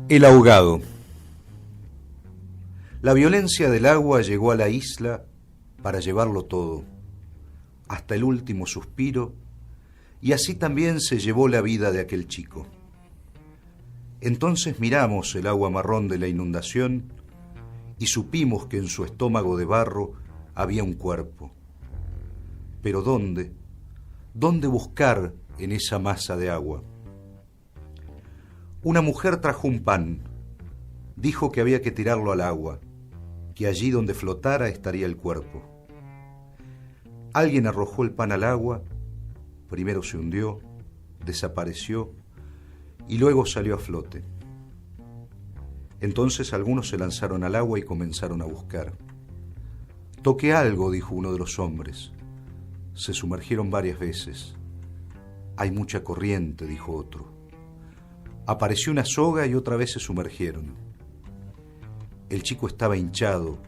El ahogado. La violencia del agua llegó a la isla para llevarlo todo, hasta el último suspiro, y así también se llevó la vida de aquel chico. Entonces miramos el agua marrón de la inundación y supimos que en su estómago de barro había un cuerpo. Pero ¿dónde? ¿Dónde buscar en esa masa de agua? Una mujer trajo un pan. Dijo que había que tirarlo al agua, que allí donde flotara estaría el cuerpo. Alguien arrojó el pan al agua, primero se hundió, desapareció y luego salió a flote. Entonces algunos se lanzaron al agua y comenzaron a buscar. Toqué algo, dijo uno de los hombres. Se sumergieron varias veces. Hay mucha corriente, dijo otro. Apareció una soga y otra vez se sumergieron. El chico estaba hinchado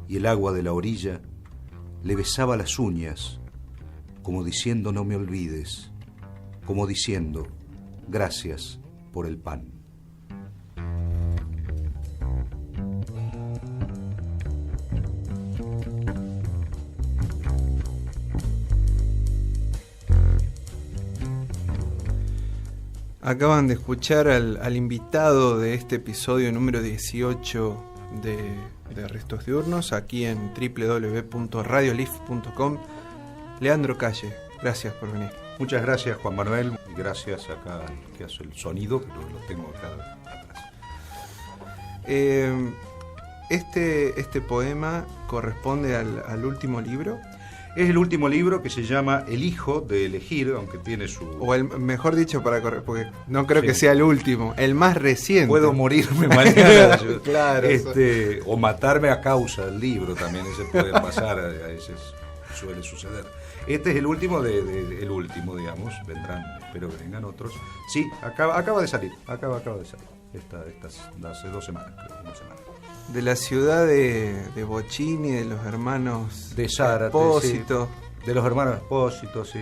y el agua de la orilla le besaba las uñas, como diciendo no me olvides, como diciendo gracias por el pan. Acaban de escuchar al invitado de este episodio número 18 de Restos Diurnos, aquí en www.radiolif.com. Leandro Calle, gracias por venir. Muchas gracias, Juan Manuel, y gracias acá al que hace el sonido, que lo tengo acá atrás. Este poema corresponde al último libro. Es el último libro que se llama El hijo de elegir, aunque tiene su... O mejor dicho, porque no creo que sea el último, el más reciente. Puedo morirme mañana. Claro. O matarme a causa del libro también, ese puede pasar, a veces suele suceder. Este es el último el último, digamos, vendrán, espero que vengan otros. Sí, acaba de salir, acaba de salir. Hace 2 semanas, creo, 1 semana. De la ciudad de Bocchini, de los hermanos de Zárate, Espósito. Sí. De los hermanos Espósito, sí.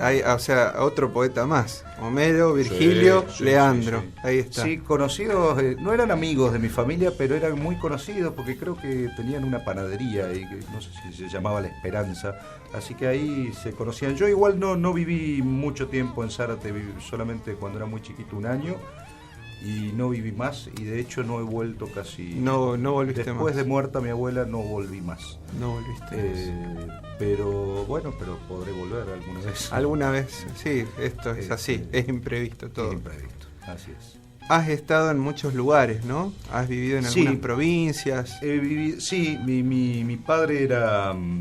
Hay, o sea, otro poeta más. Homero, Virgilio, sí, Leandro. Sí. Ahí está. Sí, conocidos, no eran amigos de mi familia, pero eran muy conocidos porque creo que tenían una panadería y no sé si se llamaba La Esperanza. Así que ahí se conocían. Yo igual no viví mucho tiempo en Zárate, viví solamente cuando era muy chiquito, 1 año. Y no viví más, y de hecho no he vuelto casi. No volviste más. Después de muerta mi abuela no volví más. No volviste más. Pero podré volver alguna vez. Alguna vez, sí, esto es así, es imprevisto todo. Es imprevisto, así es. Has estado en muchos lugares, ¿no? Has vivido en algunas provincias. Sí, mi padre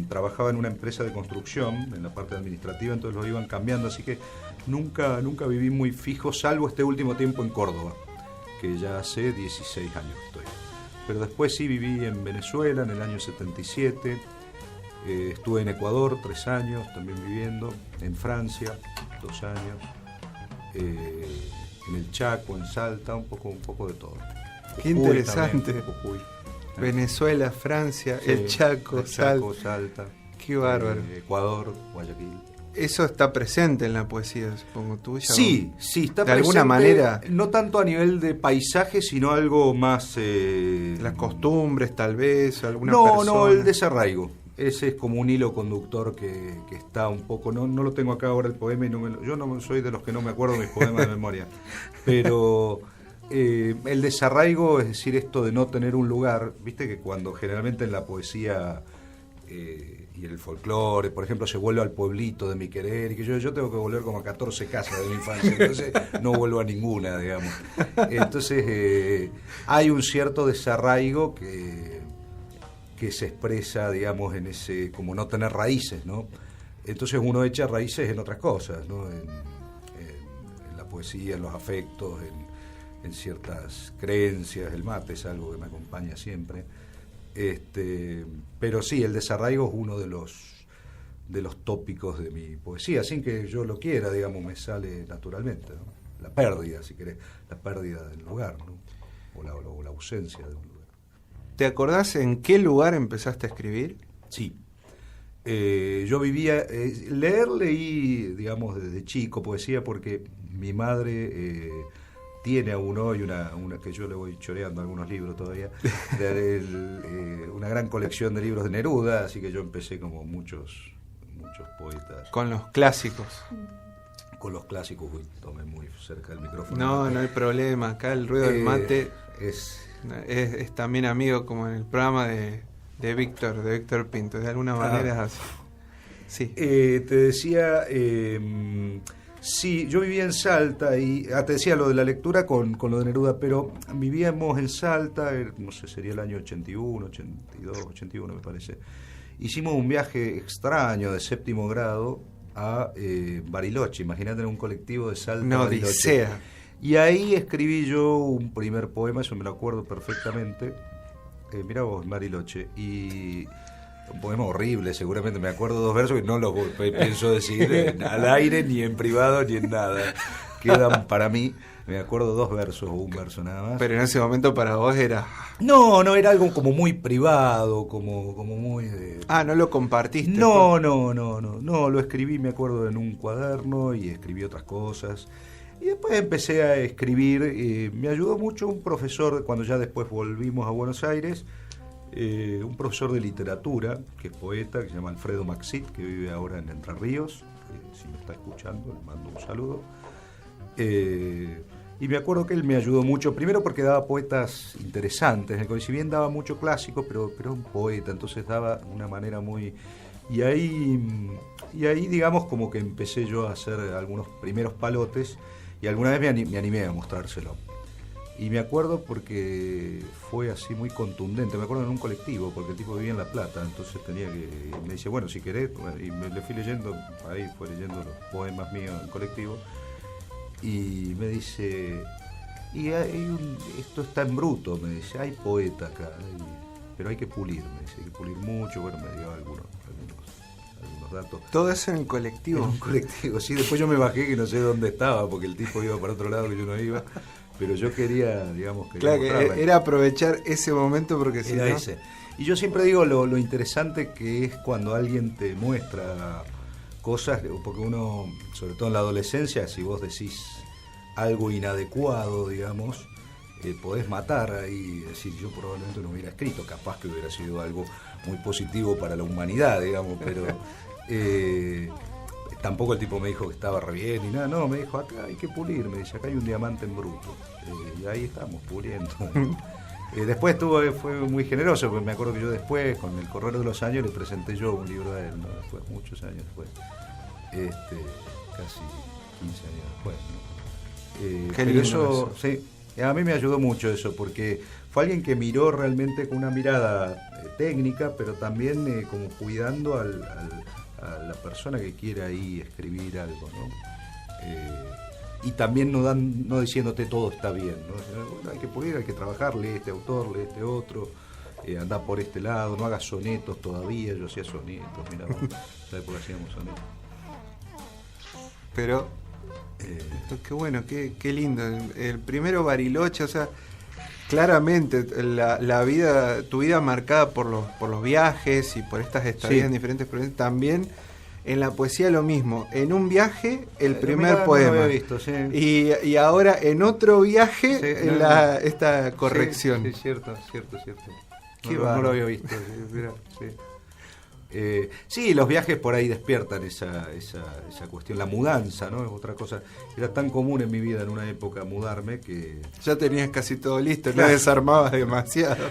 trabajaba en una empresa de construcción, en la parte administrativa, entonces lo iban cambiando, así que nunca viví muy fijo, salvo este último tiempo en Córdoba, que ya hace 16 años estoy. Pero después sí viví en Venezuela en el año 77, estuve en Ecuador 3 años también viviendo, en Francia 2 años, en el Chaco, en Salta, un poco de todo. Qué interesante. Jujuy. Venezuela, Francia, sí, el Chaco, Salta. Qué bárbaro. Ecuador, Guayaquil. Eso está presente en la poesía, supongo tuya. Sí, está presente. De alguna manera. No tanto a nivel de paisaje, sino algo más. Las costumbres, tal vez, alguna persona. No, el desarraigo. Ese es como un hilo conductor que está un poco. No lo tengo acá ahora el poema y yo no soy de los que no me acuerdo mis poemas de memoria. Pero el desarraigo, es decir, esto de no tener un lugar. Viste que cuando generalmente en la poesía. Y el folclore, por ejemplo, se vuelve al pueblito de mi querer, y que yo tengo que volver como a 14 casas de mi infancia, entonces no vuelvo a ninguna, digamos. Entonces hay un cierto desarraigo que se expresa, digamos, en ese, como no tener raíces, ¿no? Entonces uno echa raíces en otras cosas, ¿no? En la poesía, en los afectos, en ciertas creencias. El mate es algo que me acompaña siempre. Pero sí, el desarraigo es uno de los tópicos de mi poesía, sin que yo lo quiera, digamos, me sale naturalmente, ¿no? La pérdida, si querés, la pérdida del lugar, ¿no? o la ausencia de un lugar. ¿Te acordás en qué lugar empezaste a escribir? Sí. Yo vivía... leí, digamos, desde chico poesía porque mi madre tiene aún hoy una que yo le voy choreando algunos libros todavía, una gran colección de libros de Neruda, así que yo empecé como muchos poetas. Con los clásicos. Con los clásicos, uy, tomé muy cerca del micrófono. No hay problema, acá el ruido del mate es también amigo, como en el programa de Víctor Pinto, de alguna manera es así. Sí. Te decía, sí, yo vivía en Salta y te decía lo de la lectura con lo de Neruda, pero vivíamos en Salta, no sé, sería el año 81, 82, 81 me parece. Hicimos un viaje extraño de 7º grado a Bariloche, imagínate, en un colectivo de Salta. No, Bariloche. Odisea. Y ahí escribí yo un primer poema, eso me lo acuerdo perfectamente. Mirá vos, Bariloche, y un poema horrible, seguramente me acuerdo 2 versos que no los pienso decir al aire, ni en privado, ni en nada. Quedan para mí, me acuerdo 2 versos o un verso nada más. Pero en ese momento para vos era... No, era algo como muy privado, como muy... no lo compartiste. No, lo escribí, me acuerdo, en un cuaderno y escribí otras cosas. Y después empecé a escribir, me ayudó mucho un profesor, cuando ya después volvimos a Buenos Aires, un profesor de literatura, que es poeta, que se llama Alfredo Maxit, que vive ahora en Entre Ríos, si me está escuchando, le mando un saludo. Y me acuerdo que él me ayudó mucho, primero porque daba poetas interesantes, si bien daba mucho clásico, pero era un poeta, entonces daba una manera muy... Y ahí, digamos, como que empecé yo a hacer algunos primeros palotes, y alguna vez me animé a mostrárselo. Y me acuerdo porque fue así muy contundente, me acuerdo en un colectivo, porque el tipo vivía en La Plata, entonces me dice, bueno, si querés, y le fui leyendo, ahí fue leyendo los poemas míos en colectivo, y me dice, esto está en bruto, me dice, hay poeta acá, pero hay que pulir, me dice, hay que pulir mucho, bueno, me dio algunos datos. Todo eso en el colectivo. En un colectivo, sí, después yo me bajé que no sé dónde estaba, porque el tipo iba para otro lado que yo no iba, pero yo quería, digamos, claro, que era aprovechar ese momento porque si no... ese. Y yo siempre digo lo interesante que es cuando alguien te muestra cosas, porque uno, sobre todo en la adolescencia, si vos decís algo inadecuado, digamos, podés matar ahí, decir, yo probablemente no hubiera escrito, capaz que hubiera sido algo muy positivo para la humanidad, digamos, pero tampoco el tipo me dijo que estaba re bien ni nada, no, me dijo, acá hay que pulir, me dice, acá hay un diamante en bruto, y ahí estamos puliendo. Después fue muy generoso, porque me acuerdo que yo después, con el correr de los años, le presenté yo un libro de él, ¿no? Después, muchos años después, casi 15 años después, ¿no? Qué lindo eso, sí, a mí me ayudó mucho eso, porque fue alguien que miró realmente con una mirada técnica, pero también como cuidando a la persona que quiere ahí escribir algo, ¿no? Y también no diciéndote todo está bien, ¿no? Bueno, hay que pulir, hay que trabajar, lee este autor, lee este otro, anda por este lado, no hagas sonetos todavía, yo hacía sonetos, mirá, ¿sabes por qué hacíamos sonetos? Pero, qué bueno, qué lindo, el primero Bariloche, o sea, claramente la vida, tu vida marcada por los viajes y por estas estadías en diferentes provincias, también... En la poesía lo mismo, en un viaje el primer poema, no lo había visto, sí. y ahora en otro viaje sí, esta corrección. Sí, cierto. No lo había visto. Sí. Sí, los viajes por ahí despiertan esa cuestión, la mudanza, ¿no? Es otra cosa. Era tan común en mi vida en una época mudarme que... Ya tenías casi todo listo, no desarmabas demasiado.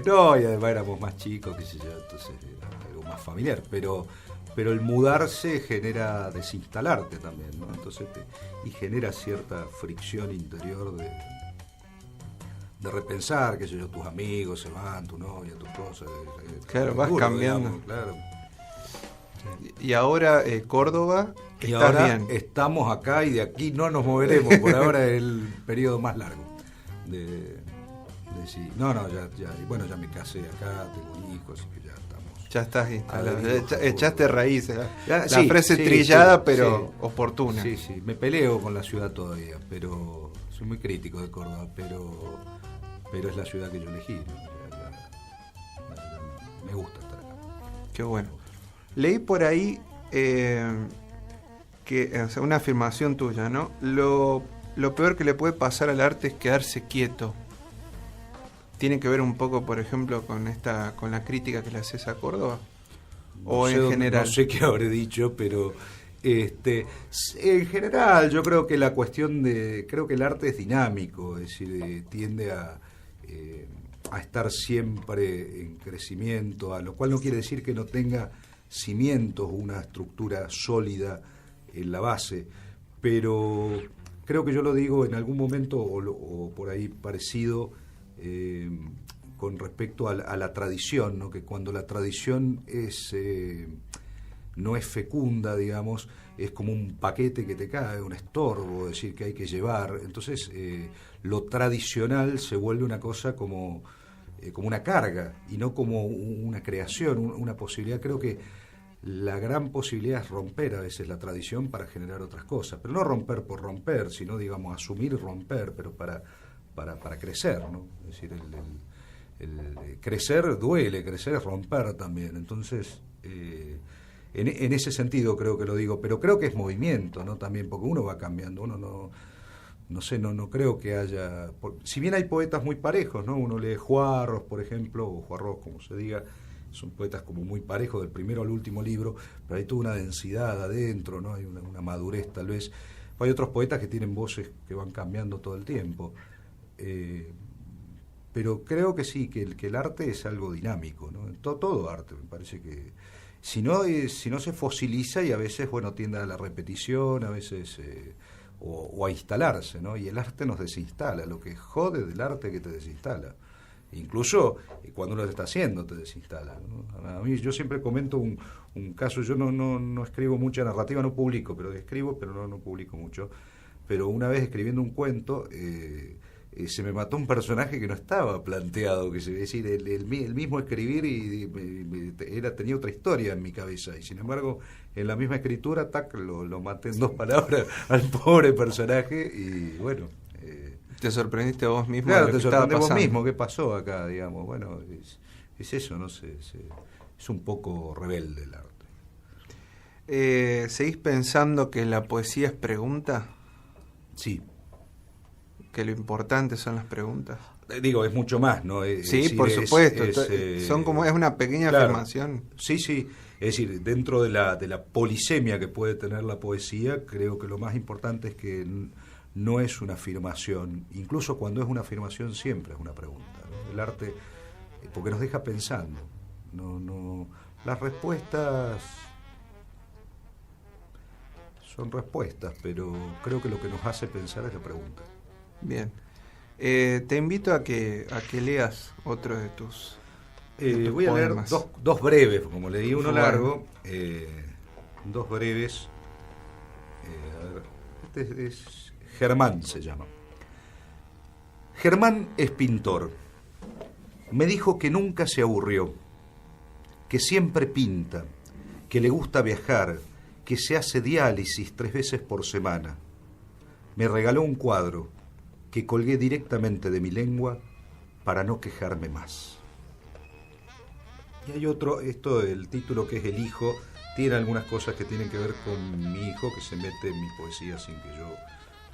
No, y además éramos más chicos, qué sé yo, entonces era algo más familiar, pero el mudarse genera desinstalarte también, ¿no? Entonces y genera cierta fricción interior de repensar, qué sé yo, tus amigos se van, tu novia, tus cosas. Claro, vas cambiando. Digamos, claro. Y ahora Córdoba y está ahora bien. Estamos acá y de aquí no nos moveremos, por ahora es el periodo más largo sí. Ya me casé acá, tengo hijos, así que ya estamos. Ya estás instalado, echaste raíces. La sí, frase sí, trillada, sí, pero sí. Oportuna. Sí, me peleo con la ciudad todavía, pero soy muy crítico de Córdoba, pero es la ciudad que yo elegí, ¿no? Me gusta estar acá. Qué bueno. Leí por ahí que, o sea, una afirmación tuya, ¿no? Lo lo peor que le puede pasar al arte es quedarse quieto. ¿Tiene que ver un poco, por ejemplo, con la crítica que le haces a Córdoba? ¿O en general? No sé qué habré dicho, pero en general yo creo que creo que el arte es dinámico, es decir, tiende a estar siempre en crecimiento, a lo cual no quiere decir que no tenga cimientos, una estructura sólida en la base, pero creo que yo lo digo en algún momento o por ahí parecido con respecto a la tradición, ¿no? Que cuando la tradición no es fecunda, digamos, es como un paquete que te cae, un estorbo, es decir, que hay que llevar. Entonces, lo tradicional se vuelve una cosa como una carga y no como una creación, una posibilidad. Creo que la gran posibilidad es romper a veces la tradición para generar otras cosas, pero no romper por romper, sino, digamos, asumir y romper, pero para crecer, ¿no? Es decir, el crecer duele, crecer es romper también. Entonces, en ese sentido creo que lo digo, pero creo que es movimiento, ¿no? También, porque uno va cambiando, uno no creo que haya... Si bien hay poetas muy parejos, ¿no? Uno lee Juarros, por ejemplo, o Juarros, como se diga, son poetas como muy parejos del primero al último libro, pero hay toda una densidad adentro, ¿no? Hay una madurez tal vez. Hay otros poetas que tienen voces que van cambiando todo el tiempo. Pero creo que sí, que el arte es algo dinámico, ¿no? Todo arte, me parece que... Si no se fosiliza y a veces, bueno, tiende a la repetición, a veces... o a instalarse, ¿no? Y el arte nos desinstala. Lo que jode del arte es que te desinstala. Incluso cuando uno lo está haciendo te desinstala, ¿no? A mí, yo siempre comento un caso. Yo no escribo mucha narrativa, no publico, pero escribo, pero no publico mucho. Pero una vez escribiendo un cuento, se me mató un personaje que no estaba planteado, es decir, el mismo escribir tenía otra historia en mi cabeza, y sin embargo en la misma escritura lo maté en 2 palabras al pobre personaje. Y bueno, te sorprendiste a vos mismo. Claro, te sorprendiste vos mismo, ¿qué pasó acá? Digamos, bueno, es eso, no sé, es un poco rebelde el arte. ¿Seguís pensando que la poesía es pregunta? Sí. Que lo importante son las preguntas. Digo, es mucho más, ¿no? Sí, por supuesto. Son como, es una pequeña afirmación. Sí. Es decir, dentro de la polisemia que puede tener la poesía, creo que lo más importante es que no es una afirmación. Incluso cuando es una afirmación, siempre es una pregunta, ¿no? El arte, porque nos deja pensando. Las respuestas son respuestas, pero creo que lo que nos hace pensar es la pregunta. Bien. Te invito a que leas otro de tus voy poemas. A leer dos breves, como leí uno largo, 2 breves. A ver, este es Germán, se llama. Germán es pintor. Me dijo que nunca se aburrió, que siempre pinta, que le gusta viajar, que se hace diálisis 3 veces por semana. Me regaló un cuadro que colgué directamente de mi lengua para no quejarme más. Y hay otro, el título, que es El hijo, tiene algunas cosas que tienen que ver con mi hijo, que se mete en mi poesía sin que yo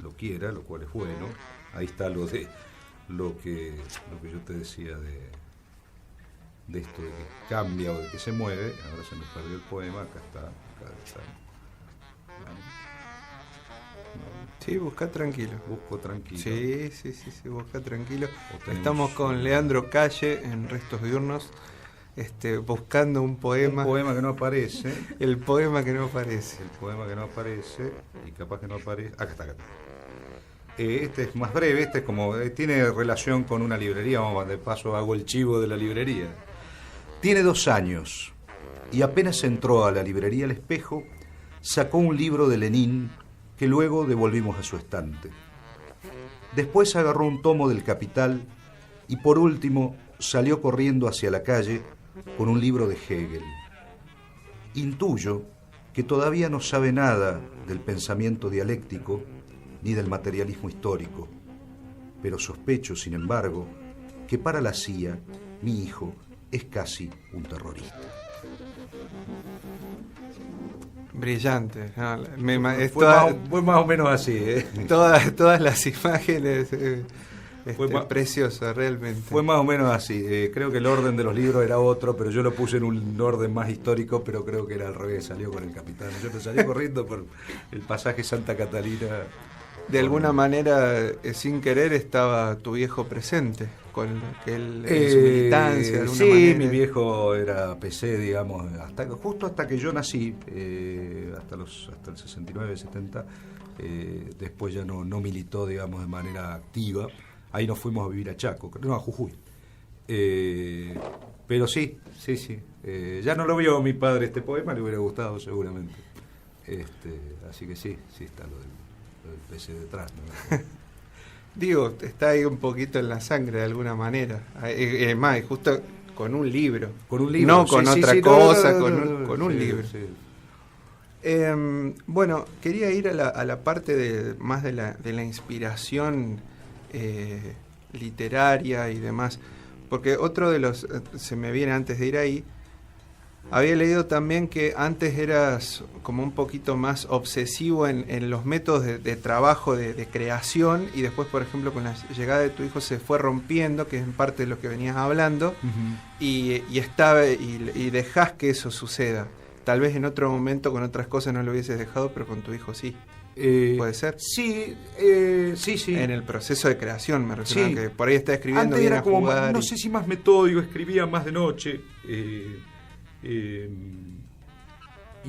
lo quiera, lo cual es bueno. Ahí está lo que yo te decía de esto de que cambia o de que se mueve. Ahora se me perdió el poema, acá está. Sí, busca tranquilo. Busco tranquilo. Sí, busca tranquilo. Estamos con Leandro Calle en Restos Diurnos, buscando un poema. Un poema que no aparece. El poema que no aparece. El poema que no aparece, y capaz que no aparece. Acá está. Este es más breve, este es como, tiene relación con una librería, de paso hago el chivo de la librería. Tiene 2 años, y apenas entró a la librería El Espejo, sacó un libro de Lenin que luego devolvimos a su estante. Después agarró un tomo del Capital y por último salió corriendo hacia la calle con un libro de Hegel. Intuyo que todavía no sabe nada del pensamiento dialéctico ni del materialismo histórico, pero sospecho, sin embargo, que para la CIA mi hijo es casi un terrorista. Brillante. No, fue más o menos así. Todas las imágenes... Fue precioso, realmente. Fue más o menos así. Creo que el orden de los libros era otro, pero yo lo puse en un orden más histórico, pero creo que era al revés, salió con el capitán. Yo me salí corriendo por el pasaje Santa Catalina. De alguna manera, sin querer, estaba tu viejo presente, con en su militancia, de alguna manera. Sí, mi viejo era PC, digamos, justo hasta que yo nací, hasta el 69, 70, después ya no militó, digamos, de manera activa. Ahí nos fuimos a vivir a Chaco, no, a Jujuy. Pero sí. Ya no lo vio mi padre este poema, le hubiera gustado seguramente. Así que sí está lo del PC detrás, ¿no? Digo, está ahí un poquito en la sangre de alguna manera. Más, justo con un libro. Con un libro. No con otra cosa, con un libro. Sí. Bueno, quería ir a la parte más de la inspiración literaria y demás, porque otro de los, se me viene antes de ir ahí, había leído también que antes eras como un poquito más obsesivo en los métodos de trabajo, de creación, y después, por ejemplo, con la llegada de tu hijo se fue rompiendo, que es en parte de lo que venías hablando, y dejás que eso suceda. Tal vez en otro momento con otras cosas no lo hubieses dejado, pero con tu hijo sí. ¿Puede ser? Sí. En el proceso de creación me refiero, que por ahí está escribiendo. Antes era como más, no sé si más metódico, escribía más de noche, y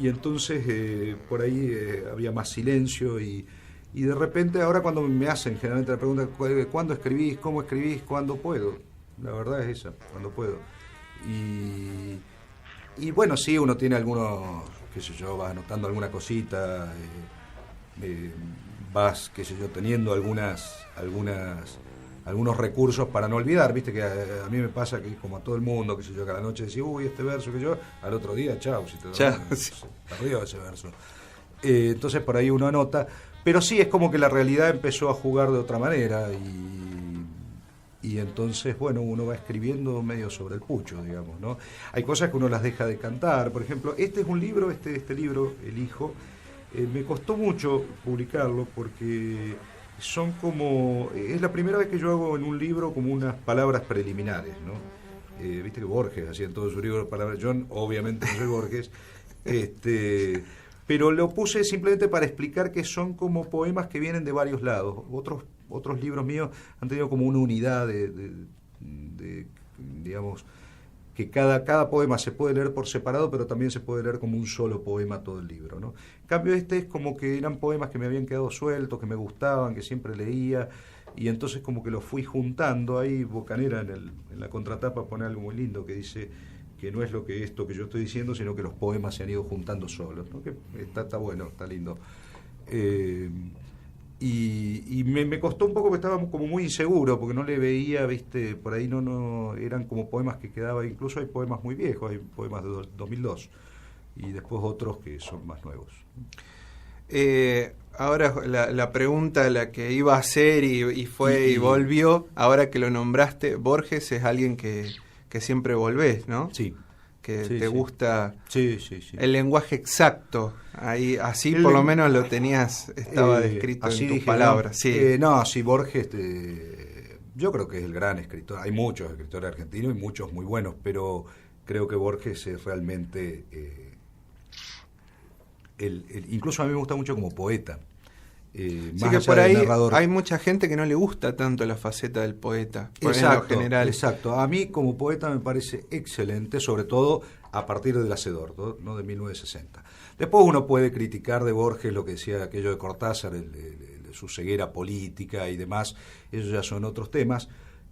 entonces por ahí había más silencio y de repente ahora cuando me hacen generalmente la pregunta, ¿cuándo escribís? ¿Cómo escribís? ¿Cuándo puedo? La verdad es esa, cuando puedo. Y bueno, sí, uno tiene algunos, qué sé yo, vas anotando alguna cosita, vas, qué sé yo, teniendo algunos recursos para no olvidar, viste que a mí me pasa que como a todo el mundo, qué sé yo, que a la noche decís, uy, este verso que yo, al otro día, chao, si te se perdió ese verso. Entonces por ahí uno anota, pero sí es como que la realidad empezó a jugar de otra manera y entonces, bueno, uno va escribiendo medio sobre el pucho, digamos, ¿no? Hay cosas que uno las deja de cantar, por ejemplo, este es un libro, este libro, El Hijo, me costó mucho publicarlo porque son como, es la primera vez que yo hago en un libro como unas palabras preliminares, ¿no? Viste que Borges hacía en todos sus libros palabras, yo obviamente no soy Borges, pero lo puse simplemente para explicar que son como poemas que vienen de varios lados. Otros libros míos han tenido como una unidad de digamos, que cada poema se puede leer por separado, pero también se puede leer como un solo poema todo el libro, ¿no? En cambio este es como que eran poemas que me habían quedado sueltos, que me gustaban, que siempre leía, y entonces como que los fui juntando ahí. Bocanera en la contratapa pone algo muy lindo que dice que no es esto que yo estoy diciendo, sino que los poemas se han ido juntando solos, ¿no? Que está bueno, está lindo. Y me costó un poco, porque estaba como muy inseguro, porque no le veía, viste, por ahí no eran como poemas que quedaban, incluso hay poemas muy viejos, hay poemas de 2002 y después otros que son más nuevos. Ahora la pregunta, la que iba a hacer y fue y volvió, ahora que lo nombraste, Borges es alguien que siempre volvés, ¿no? Sí. Que te gusta sí. el lenguaje exacto, ahí así por lo menos lo tenías, estaba descrito en tus palabras. Sí, Borges, yo creo que es el gran escritor. Hay muchos escritores argentinos y muchos muy buenos, pero creo que Borges es realmente incluso a mí me gusta mucho como poeta. Sí, que por ahí hay mucha gente que no le gusta tanto la faceta del poeta, exacto, en general. Exacto, a mí como poeta me parece excelente, sobre todo a partir del Hacedor, ¿no? De 1960. Después uno puede criticar de Borges lo que decía aquello de Cortázar, su ceguera política y demás, esos ya son otros temas.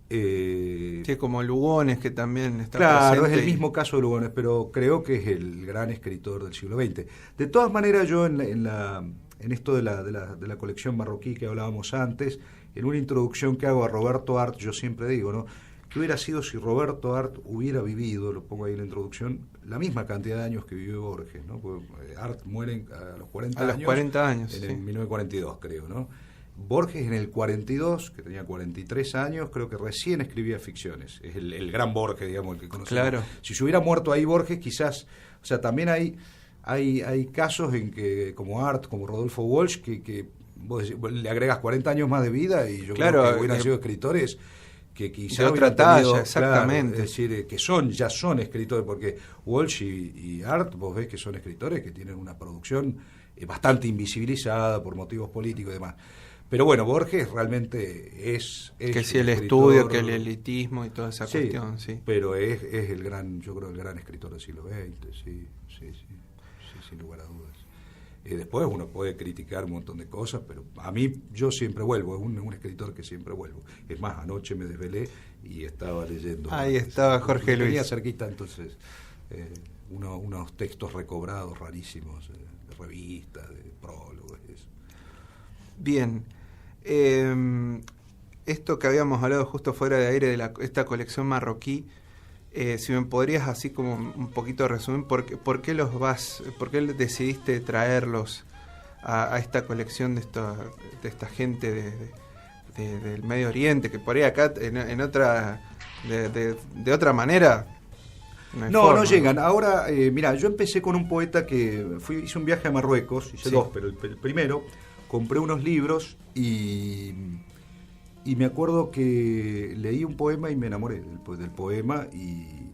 Sí, como Lugones, que también está presente. Claro, es el mismo caso de Lugones, pero creo que es el gran escritor del siglo XX. De todas maneras, yo en esto de la colección marroquí que hablábamos antes, en una introducción que hago a Roberto Art, yo siempre digo, ¿no?, ¿qué hubiera sido si Roberto Art hubiera vivido, lo pongo ahí en la introducción, la misma cantidad de años que vivió Borges, ¿no? Porque Art muere a los 40 años. A los 40 años, en 1942, creo, ¿no? Borges en el 42, que tenía 43 años, creo que recién escribía ficciones. Es el gran Borges, digamos, el que conocemos. Claro. Si se hubiera muerto ahí Borges, quizás, o sea, también hay hay casos en que, como Art, como Rodolfo Walsh, que vos le agregas 40 años más de vida y yo creo que hubieran sido escritores que quizá de otra talla, exactamente. Claro, es decir, que ya son escritores, porque Walsh y Art, vos ves que son escritores que tienen una producción bastante invisibilizada por motivos políticos y demás. Pero bueno, Borges realmente es que si el estudio, que el elitismo y toda esa cuestión, sí. Pero es el gran, yo creo, el gran escritor del siglo XX, sí, sin lugar a dudas. Después uno puede criticar un montón de cosas, pero a mí yo siempre vuelvo, es un escritor que siempre vuelvo. Es más, anoche me desvelé y estaba leyendo. Ahí estaba Jorge Luis. Tenía cerquita entonces unos textos recobrados rarísimos, de revistas, de prólogos. Eso. Bien. Esto que habíamos hablado justo fuera de aire de esta colección marroquí, si me podrías así como un poquito resumir, ¿por qué decidiste traerlos a esta colección de esta gente del Medio Oriente, que por ahí acá en otra de otra manera no llegan? Ahora, mira, yo empecé con un poeta que hice un viaje a Marruecos, hice dos, pero el primero compré unos libros y me acuerdo que leí un poema y me enamoré del poema y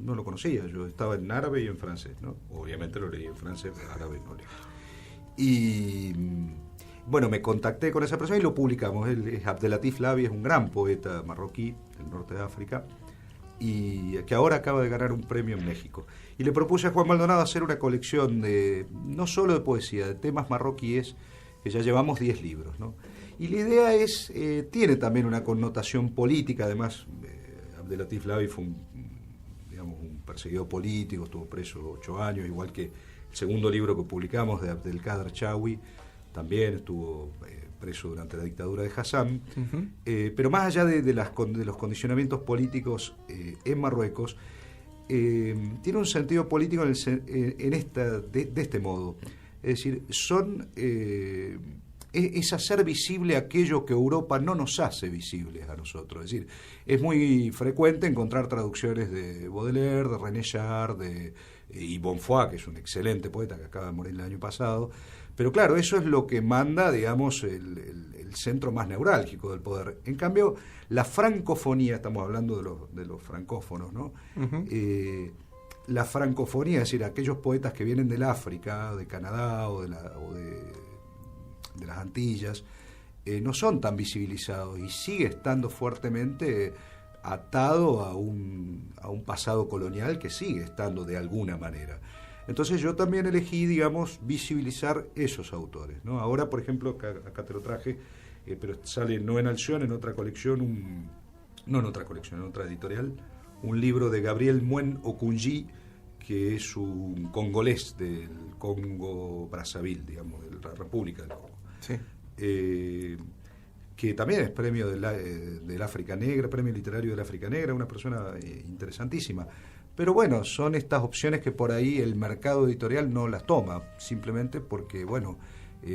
no lo conocía. Yo estaba en árabe y en francés, ¿no? Obviamente lo leí en francés, pero árabe no leí. Y bueno, me contacté con esa persona y lo publicamos. Él es Abdelatif Labi, es un gran poeta marroquí del norte de África y que ahora acaba de ganar un premio en México. Y le propuse a Juan Maldonado hacer una colección no solo de poesía, de temas marroquíes, que ya llevamos 10 libros, ¿no? Y la idea tiene también una connotación política. Además, Abdelatif Labi fue un perseguido político, estuvo preso 8 años, igual que el segundo libro que publicamos de Abdelkader Chaoui, también estuvo preso durante la dictadura de Hassan. Uh-huh. Pero más allá de los condicionamientos políticos en Marruecos, tiene un sentido político de este modo. Es decir, es hacer visible aquello que Europa no nos hace visibles a nosotros. Es decir, es muy frecuente encontrar traducciones de Baudelaire, de René Char, y Bonfoy, que es un excelente poeta que acaba de morir el año pasado. Pero claro, eso es lo que manda, digamos, el centro más neurálgico del poder. En cambio, la francofonía, estamos hablando de los francófonos, ¿no? Uh-huh. La francofonía, es decir, aquellos poetas que vienen del África, de Canadá o de las Antillas, no son tan visibilizados y sigue estando fuertemente atado a un pasado colonial que sigue estando de alguna manera. Entonces yo también elegí, digamos, visibilizar esos autores, ¿no? Ahora, por ejemplo, acá te lo traje, pero sale no en Alción, en otra colección, en otra editorial, un libro de Gabriel Muen Okunji, que es un congolés del Congo Brazzaville, digamos, de la República del Congo. Sí. Que también es premio del África Negra, premio literario del África Negra, una persona interesantísima. Pero bueno, son estas opciones que por ahí el mercado editorial no las toma, simplemente porque, bueno,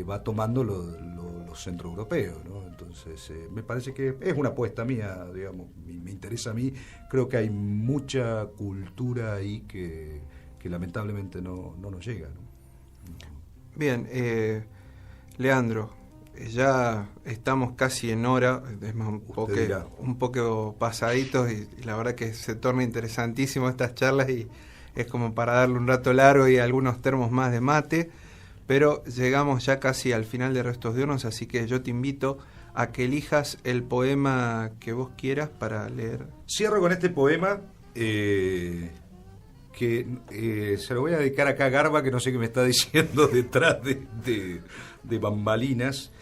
va tomando los centroeuropeos, ¿no? Entonces, me parece que es una apuesta mía, digamos, me interesa a mí. Creo que hay mucha cultura ahí que lamentablemente no nos llega, ¿no? Bien, Leandro, ya estamos casi en hora, es más un poco pasaditos y la verdad que se torna interesantísimo estas charlas y es como para darle un rato largo y algunos termos más de mate, pero llegamos ya casi al final de Restos de Hornos, así que yo te invito a que elijas el poema que vos quieras para leer. Cierro con este poema que se lo voy a dedicar acá a Garba, que no sé qué me está diciendo detrás de bambalinas.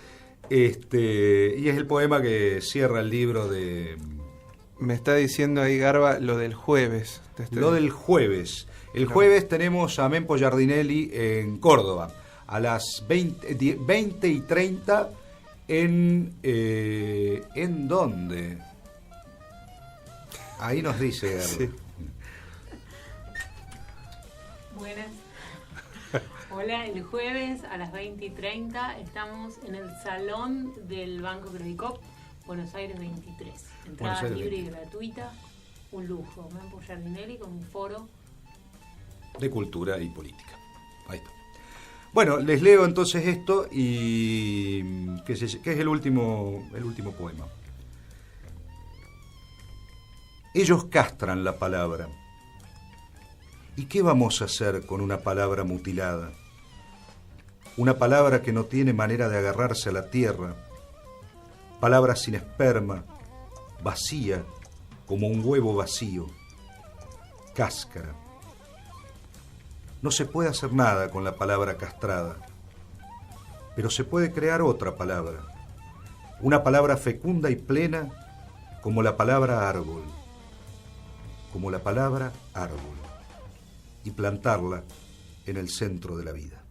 Y es el poema que cierra el libro de... Me está diciendo ahí Garba lo del jueves. Lo del jueves. El jueves tenemos a Mempo Giardinelli en Córdoba, a las 20:30 ¿en dónde? Ahí nos dice Garba. Sí. Buenas. Hola, el jueves a las 20:30 estamos en el salón del Banco Credicop, Buenos Aires 23. Entrada libre y gratuita, un lujo. Mempo Giardinelli con un foro de cultura y política. Ahí está. Bueno, les leo entonces esto y que es el último poema. Ellos castran la palabra. ¿Y qué vamos a hacer con una palabra mutilada? Una palabra que no tiene manera de agarrarse a la tierra, palabra sin esperma, vacía como un huevo vacío, cáscara. No se puede hacer nada con la palabra castrada, pero se puede crear otra palabra, una palabra fecunda y plena como la palabra árbol, y plantarla en el centro de la vida.